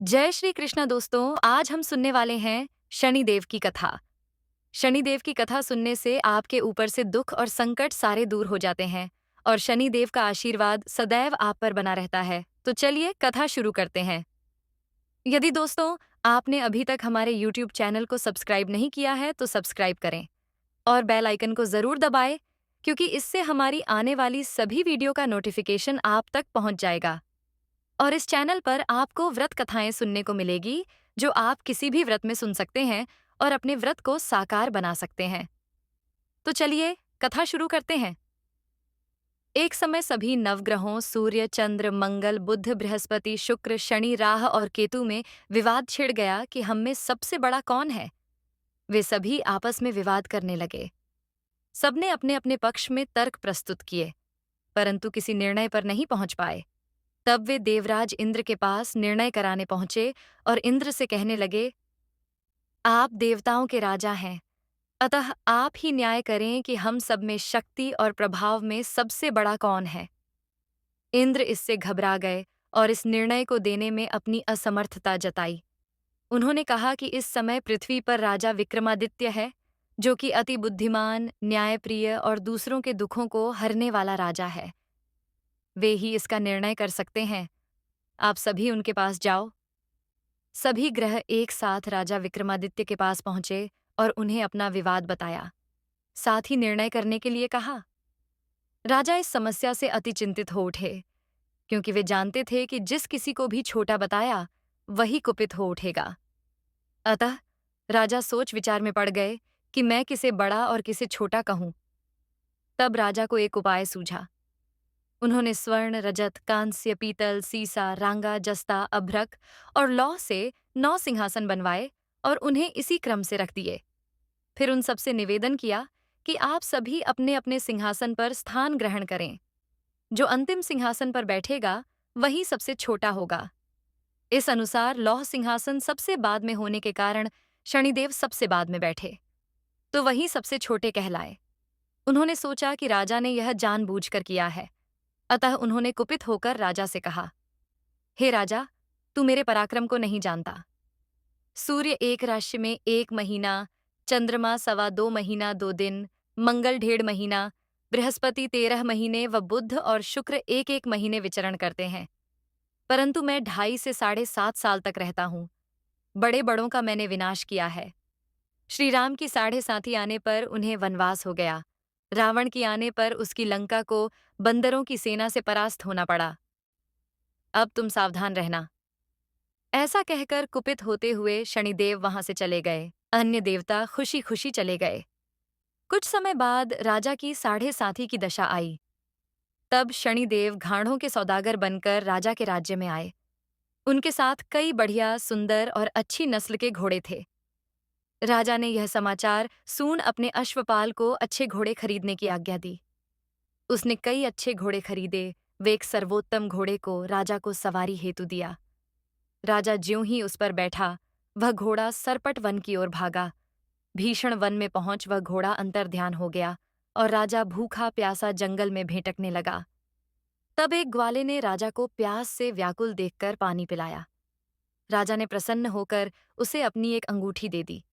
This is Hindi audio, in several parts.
जय श्री कृष्ण दोस्तों। आज हम सुनने वाले हैं शनिदेव की कथा। शनिदेव की कथा सुनने से आपके ऊपर से दुख और संकट सारे दूर हो जाते हैं और शनिदेव का आशीर्वाद सदैव आप पर बना रहता है। तो चलिए कथा शुरू करते हैं। यदि दोस्तों आपने अभी तक हमारे YouTube चैनल को सब्सक्राइब नहीं किया है तो सब्सक्राइब करें और बेल आइकन को जरूर दबाएं, क्योंकि इससे हमारी आने वाली सभी वीडियो का नोटिफिकेशन आप तक पहुंच जाएगा। और इस चैनल पर आपको व्रत कथाएं सुनने को मिलेगी, जो आप किसी भी व्रत में सुन सकते हैं और अपने व्रत को साकार बना सकते हैं। तो चलिए कथा शुरू करते हैं। एक समय सभी नवग्रहों सूर्य, चंद्र, मंगल, बुध, बृहस्पति, शुक्र, शनि, राह और केतु में विवाद छिड़ गया कि हम में सबसे बड़ा कौन है। वे सभी आपस में विवाद करने लगे। सबने अपने अपने पक्ष में तर्क प्रस्तुत किए, परंतु किसी निर्णय पर नहीं पहुंच पाए। तब वे देवराज इंद्र के पास निर्णय कराने पहुंचे और इंद्र से कहने लगे, आप देवताओं के राजा हैं, अतः आप ही न्याय करें कि हम सब में शक्ति और प्रभाव में सबसे बड़ा कौन है। इंद्र इससे घबरा गए और इस निर्णय को देने में अपनी असमर्थता जताई। उन्होंने कहा कि इस समय पृथ्वी पर राजा विक्रमादित्य है, जो कि अति बुद्धिमान, न्यायप्रिय और दूसरों के दुखों को हरने वाला राजा है। वे ही इसका निर्णय कर सकते हैं। आप सभी उनके पास जाओ। सभी ग्रह एक साथ राजा विक्रमादित्य के पास पहुंचे और उन्हें अपना विवाद बताया, साथ ही निर्णय करने के लिए कहा। राजा इस समस्या से अति चिंतित हो उठे, क्योंकि वे जानते थे कि जिस किसी को भी छोटा बताया वही कुपित हो उठेगा। अतः राजा सोच विचार में पड़ गए कि मैं किसे बड़ा और किसे छोटा कहूं। तब राजा को एक उपाय सूझा। उन्होंने स्वर्ण, रजत, कांस्य, पीतल, सीसा, रांगा, जस्ता, अभ्रक और लौह से 9 सिंहासन बनवाए और उन्हें इसी क्रम से रख दिए। फिर उन सबसे निवेदन किया कि आप सभी अपने अपने सिंहासन पर स्थान ग्रहण करें। जो अंतिम सिंहासन पर बैठेगा वही सबसे छोटा होगा। इस अनुसार लौह सिंहासन सबसे बाद में होने के कारण शनिदेव सबसे बाद में बैठे, तो वही सबसे छोटे कहलाए। उन्होंने सोचा कि राजा ने यह जानबूझकर किया है, अतः उन्होंने कुपित होकर राजा से कहा, हे राजा, तू मेरे पराक्रम को नहीं जानता। सूर्य एक राशि में 1 महीना, चंद्रमा 2.25 महीना 2 दिन, मंगल 1.5 महीना, बृहस्पति 13 महीने व बुध और शुक्र 1-1 महीने विचरण करते हैं। परंतु मैं 2.5 से 7.5 साल तक रहता हूँ। बड़े बड़ों का मैंने विनाश किया है। श्री राम की 7.5 आने पर उन्हें वनवास हो गया। रावण की आने पर उसकी लंका को बंदरों की सेना से परास्त होना पड़ा। अब तुम सावधान रहना। ऐसा कहकर कुपित होते हुए शनिदेव वहां से चले गए। अन्य देवता खुशी खुशी चले गए। कुछ समय बाद राजा की 7.5 की दशा आई। तब शनिदेव घाड़ों के सौदागर बनकर राजा के राज्य में आए। उनके साथ कई बढ़िया, सुंदर और अच्छी नस्ल के घोड़े थे। राजा ने यह समाचार सून अपने अश्वपाल को अच्छे घोड़े खरीदने की आज्ञा दी। उसने कई अच्छे घोड़े खरीदे। वे एक सर्वोत्तम घोड़े को राजा को सवारी हेतु दिया। राजा ज्यों ही उस पर बैठा, वह घोड़ा सरपट वन की ओर भागा। भीषण वन में पहुंच वह घोड़ा अंतर्ध्यान हो गया और राजा भूखा प्यासा जंगल में भेंटकने लगा। तब एक ग्वाले ने राजा को प्यास से व्याकुल देखकर पानी पिलाया। राजा ने प्रसन्न होकर उसे अपनी एक अंगूठी दे दी।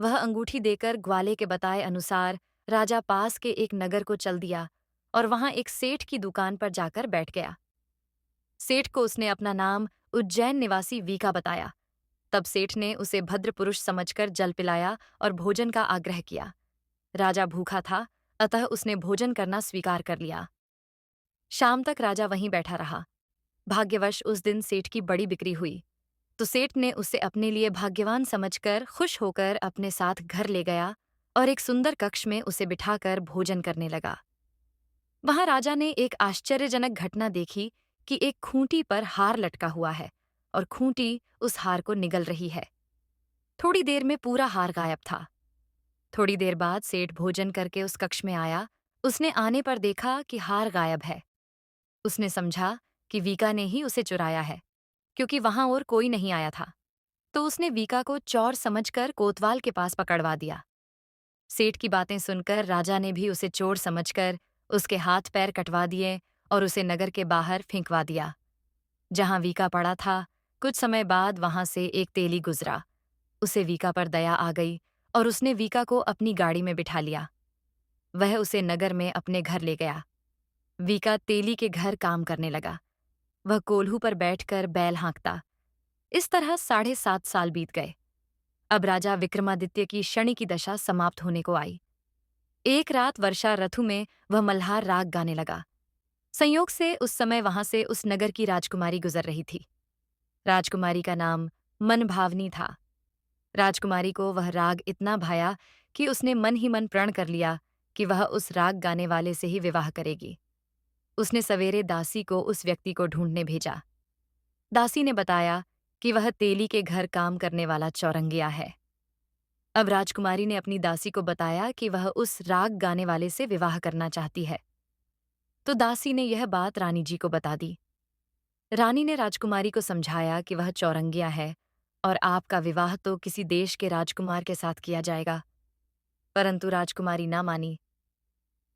वह अंगूठी देकर ग्वाले के बताए अनुसार राजा पास के एक नगर को चल दिया और वहां एक सेठ की दुकान पर जाकर बैठ गया। सेठ को उसने अपना नाम उज्जैन निवासी वीका बताया। तब सेठ ने उसे भद्र पुरुष समझकर जल पिलाया और भोजन का आग्रह किया। राजा भूखा था, अतः उसने भोजन करना स्वीकार कर लिया। शाम तक राजा वहीं बैठा रहा। भाग्यवश उस दिन सेठ की बड़ी बिक्री हुई, तो सेठ ने उसे अपने लिए भाग्यवान समझकर खुश होकर अपने साथ घर ले गया और एक सुंदर कक्ष में उसे बिठाकर भोजन करने लगा। वहां राजा ने एक आश्चर्यजनक घटना देखी कि एक खूंटी पर हार लटका हुआ है और खूंटी उस हार को निगल रही है। थोड़ी देर में पूरा हार गायब था। थोड़ी देर बाद सेठ भोजन करके उस कक्ष में आया। उसने आने पर देखा कि हार गायब है। उसने समझा कि वीका ने ही उसे चुराया है, क्योंकि वहां और कोई नहीं आया था। तो उसने वीका को चोर समझकर कोतवाल के पास पकड़वा दिया। सेठ की बातें सुनकर राजा ने भी उसे चोर समझकर उसके हाथ पैर कटवा दिए और उसे नगर के बाहर फेंकवा दिया। जहां वीका पड़ा था, कुछ समय बाद वहां से एक तेली गुजरा। उसे वीका पर दया आ गई और उसने वीका को अपनी गाड़ी में बिठा लिया। वह उसे नगर में अपने घर ले गया। वीका तेली के घर काम करने लगा। वह कोल्हू पर बैठकर बैल हाँकता। इस तरह 7.5 साल बीत गए। अब राजा विक्रमादित्य की शनि की दशा समाप्त होने को आई। एक रात वर्षा ऋतु में वह मल्हार राग गाने लगा। संयोग से उस समय वहां से उस नगर की राजकुमारी गुजर रही थी। राजकुमारी का नाम मनभावनी था। राजकुमारी को वह राग इतना भाया कि उसने मन ही मन प्रण कर लिया कि वह उस राग गाने वाले से ही विवाह करेगी। उसने सवेरे दासी को उस व्यक्ति को ढूंढने भेजा। दासी ने बताया कि वह तेली के घर काम करने वाला चौरंगिया है। अब राजकुमारी ने अपनी दासी को बताया कि वह उस राग गाने वाले से विवाह करना चाहती है। तो दासी ने यह बात रानी जी को बता दी। रानी ने राजकुमारी को समझाया कि वह चौरंगिया है और आपका विवाह तो किसी देश के राजकुमार के साथ किया जाएगा। परंतु राजकुमारी ना मानी।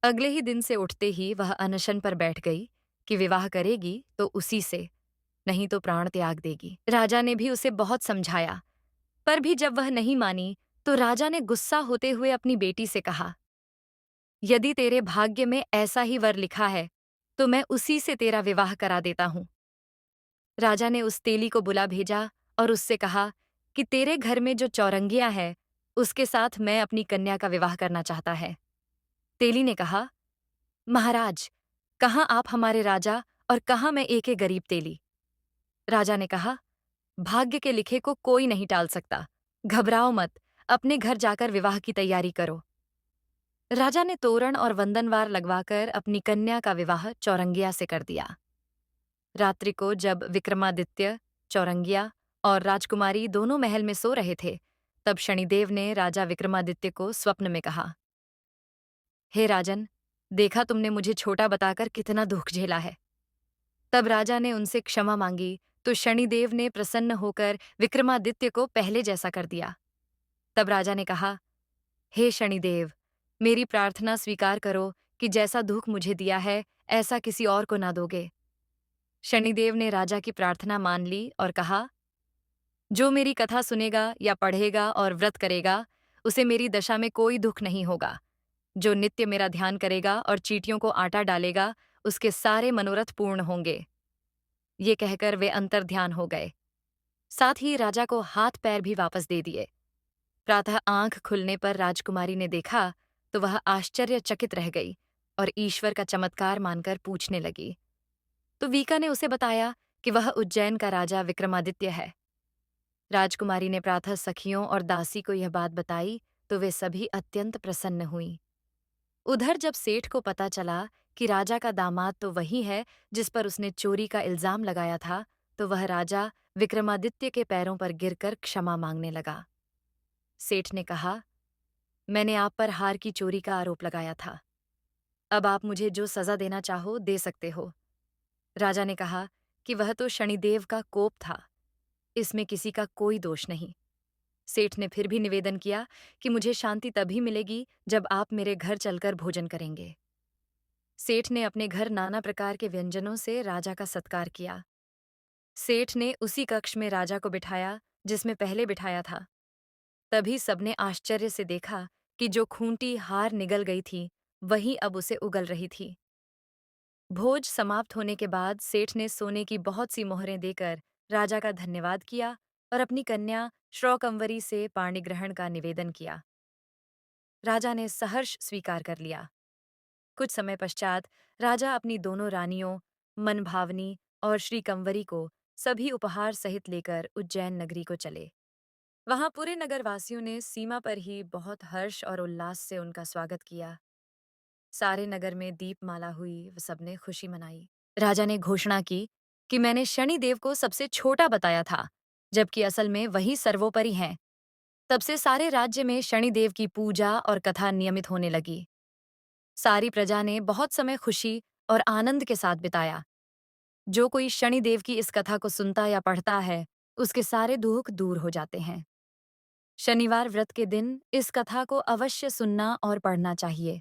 अगले ही दिन से उठते ही वह अनशन पर बैठ गई कि विवाह करेगी तो उसी से, नहीं तो प्राण त्याग देगी। राजा ने भी उसे बहुत समझाया, पर भी जब वह नहीं मानी तो राजा ने गुस्सा होते हुए अपनी बेटी से कहा, यदि तेरे भाग्य में ऐसा ही वर लिखा है तो मैं उसी से तेरा विवाह करा देता हूं। राजा ने उस तेली को बुला भेजा और उससे कहा कि तेरे घर में जो चौरंगिया है उसके साथ मैं अपनी कन्या का विवाह करना चाहता है। तेली ने कहा, महाराज, कहाँ आप हमारे राजा और कहाँ मैं एक गरीब तेली। राजा ने कहा, भाग्य के लिखे को कोई नहीं टाल सकता। घबराओ मत, अपने घर जाकर विवाह की तैयारी करो। राजा ने तोरण और वंदनवार लगवाकर अपनी कन्या का विवाह चौरंगिया से कर दिया। रात्रि को जब विक्रमादित्य, चौरंगिया और राजकुमारी दोनों महल में सो रहे थे, तब शनिदेव ने राजा विक्रमादित्य को स्वप्न में कहा, हे राजन, देखा तुमने मुझे छोटा बताकर कितना दुख झेला है। तब राजा ने उनसे क्षमा मांगी तो शनिदेव ने प्रसन्न होकर विक्रमादित्य को पहले जैसा कर दिया। तब राजा ने कहा, हे शनिदेव, मेरी प्रार्थना स्वीकार करो कि जैसा दुख मुझे दिया है ऐसा किसी और को ना दोगे। शनिदेव ने राजा की प्रार्थना मान ली और कहा, जो मेरी कथा सुनेगा या पढ़ेगा और व्रत करेगा उसे मेरी दशा में कोई दुख नहीं होगा। जो नित्य मेरा ध्यान करेगा और चींटियों को आटा डालेगा उसके सारे मनोरथ पूर्ण होंगे। ये कहकर वे अंतर्ध्यान हो गए। साथ ही राजा को हाथ पैर भी वापस दे दिए। प्रातः आंख खुलने पर राजकुमारी ने देखा तो वह आश्चर्यचकित रह गई और ईश्वर का चमत्कार मानकर पूछने लगी। तो वीका ने उसे बताया कि वह उज्जैन का राजा विक्रमादित्य है। राजकुमारी ने प्रातः सखियों और दासी को यह बात बताई तो वे सभी अत्यंत प्रसन्न हुईं। उधर जब सेठ को पता चला कि राजा का दामाद तो वही है जिस पर उसने चोरी का इल्जाम लगाया था, तो वह राजा विक्रमादित्य के पैरों पर गिरकर क्षमा मांगने लगा। सेठ ने कहा, मैंने आप पर हार की चोरी का आरोप लगाया था। अब आप मुझे जो सजा देना चाहो दे सकते हो। राजा ने कहा कि वह तो शनिदेव का कोप था, इसमें किसी का कोई दोष नहीं। सेठ ने फिर भी निवेदन किया कि मुझे शांति तभी मिलेगी जब आप मेरे घर चलकर भोजन करेंगे। सेठ ने अपने घर नाना प्रकार के व्यंजनों से राजा का सत्कार किया। सेठ ने उसी कक्ष में राजा को बिठाया जिसमें पहले बिठाया था। तभी सबने आश्चर्य से देखा कि जो खूंटी हार निगल गई थी वही अब उसे उगल रही थी। भोज समाप्त होने के बाद सेठ ने सोने की बहुत सी मोहरें देकर राजा का धन्यवाद किया और अपनी कन्या श्रौकंवरी से पाणी ग्रहण का निवेदन किया। राजा ने सहर्ष स्वीकार कर लिया। कुछ समय पश्चात राजा अपनी दोनों रानियों मनभावनी और श्रीकंवरी को सभी उपहार सहित लेकर उज्जैन नगरी को चले। वहां पूरे नगरवासियों ने सीमा पर ही बहुत हर्ष और उल्लास से उनका स्वागत किया। सारे नगर में दीपमाला हुई, सबने खुशी मनाई। राजा ने घोषणा की कि मैंने शनिदेव को सबसे छोटा बताया था, जबकि असल में वही सर्वोपरि हैं। तब से सारे राज्य में शनिदेव की पूजा और कथा नियमित होने लगी। सारी प्रजा ने बहुत समय खुशी और आनंद के साथ बिताया। जो कोई शनिदेव की इस कथा को सुनता या पढ़ता है, उसके सारे दुख दूर हो जाते हैं। शनिवार व्रत के दिन इस कथा को अवश्य सुनना और पढ़ना चाहिए।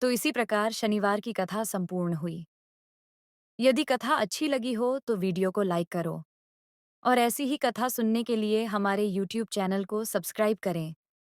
तो इसी प्रकार शनिवार की कथा संपूर्ण हुई। यदि कथा अच्छी लगी हो तो वीडियो को लाइक करो और ऐसी ही कथा सुनने के लिए हमारे YouTube चैनल को सब्सक्राइब करें।